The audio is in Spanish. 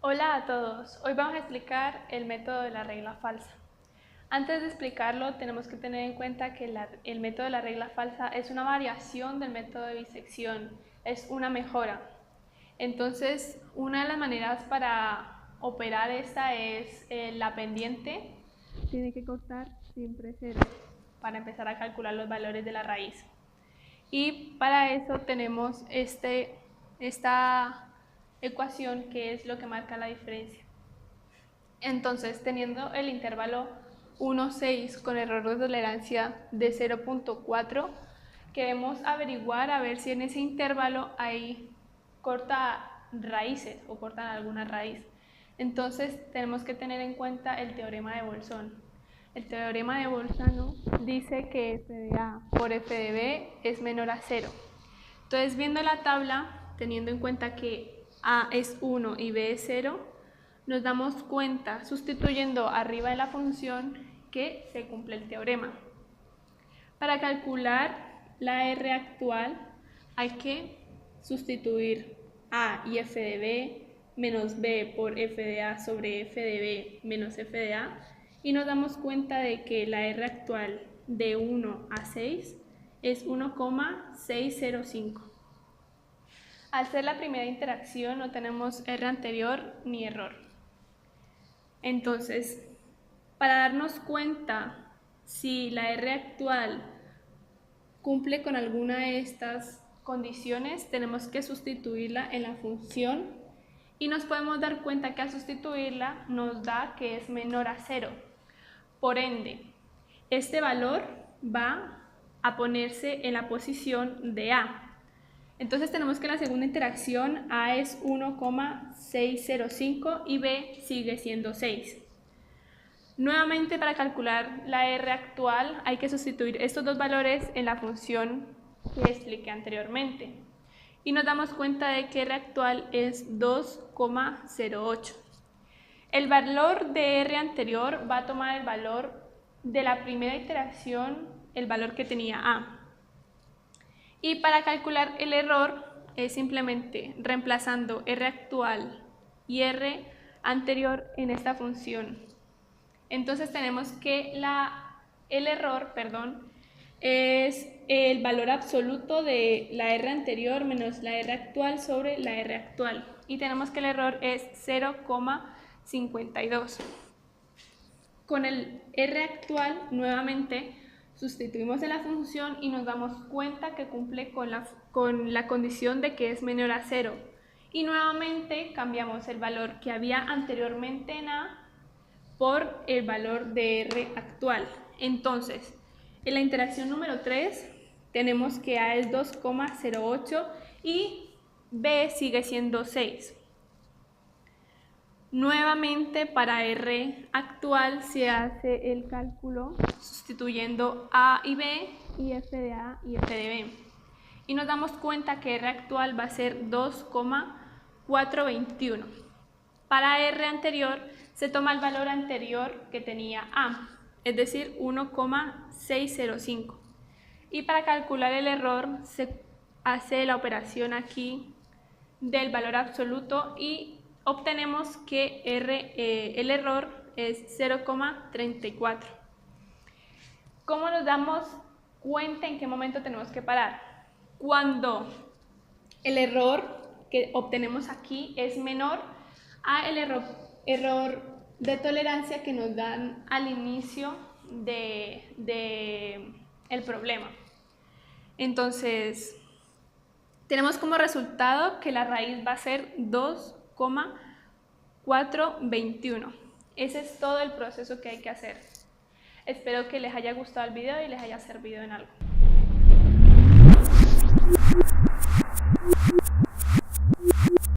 Hola a todos, hoy vamos a explicar el método de la regla falsa. Antes de explicarlo tenemos que tener en cuenta que el método de la regla falsa es una variación del método de bisección, es una mejora. Entonces, una de las maneras para operar esta es la pendiente tiene que cortar siempre 0 para empezar a calcular los valores de la raíz. Y para eso tenemos esta ecuación que es lo que marca la diferencia. Entonces, teniendo el intervalo 1, 6 con error de tolerancia de 0.4, queremos averiguar a ver si en ese intervalo hay corta raíces o cortan alguna raíz. Entonces, tenemos que tener en cuenta el teorema de Bolzano. El teorema de Bolzano dice que f de a por f de b es menor a 0. Entonces, viendo la tabla, teniendo en cuenta que a es 1 y b es 0, nos damos cuenta, sustituyendo arriba de la función, que se cumple el teorema. Para calcular la r actual hay que sustituir a y f de b menos b por f de a sobre f de b menos f de a, y nos damos cuenta de que la r actual de 1 a 6 es 1,605. Al ser la primera interacción no tenemos R anterior ni error. Entonces, para darnos cuenta si la R actual cumple con alguna de estas condiciones, tenemos que sustituirla en la función y nos podemos dar cuenta que al sustituirla nos da que es menor a 0. Por ende, este valor va a ponerse en la posición de A. Entonces tenemos que en la segunda interacción A es 1,605 y B sigue siendo 6. Nuevamente, para calcular la R actual hay que sustituir estos dos valores en la función que expliqué anteriormente. Y nos damos cuenta de que R actual es 2,08. El valor de R anterior va a tomar el valor de la primera iteración, el valor que tenía A. Y para calcular el error es simplemente reemplazando R actual y R anterior en esta función. Entonces tenemos que el error es el valor absoluto de la R anterior menos la R actual sobre la R actual. Y tenemos que el error es 0,52. Con el R actual nuevamente sustituimos en la función y nos damos cuenta que cumple con la condición de que es menor a 0. Y nuevamente cambiamos el valor que había anteriormente en A por el valor de R actual. Entonces, en la interacción número 3 tenemos que A es 2,08 y B sigue siendo 6. Nuevamente, para R actual se hace el cálculo sustituyendo A y B y F de A y F de B. Y nos damos cuenta que R actual va a ser 2,421. Para R anterior se toma el valor anterior que tenía A, es decir, 1,605. Y para calcular el error se hace la operación aquí del valor absoluto y obtenemos que el error es 0,34. ¿Cómo nos damos cuenta en qué momento tenemos que parar? Cuando el error que obtenemos aquí es menor a el error de tolerancia que nos dan al inicio del problema. Entonces, tenemos como resultado que la raíz va a ser 2,421. Ese es todo el proceso que hay que hacer. Espero que les haya gustado el video y les haya servido en algo.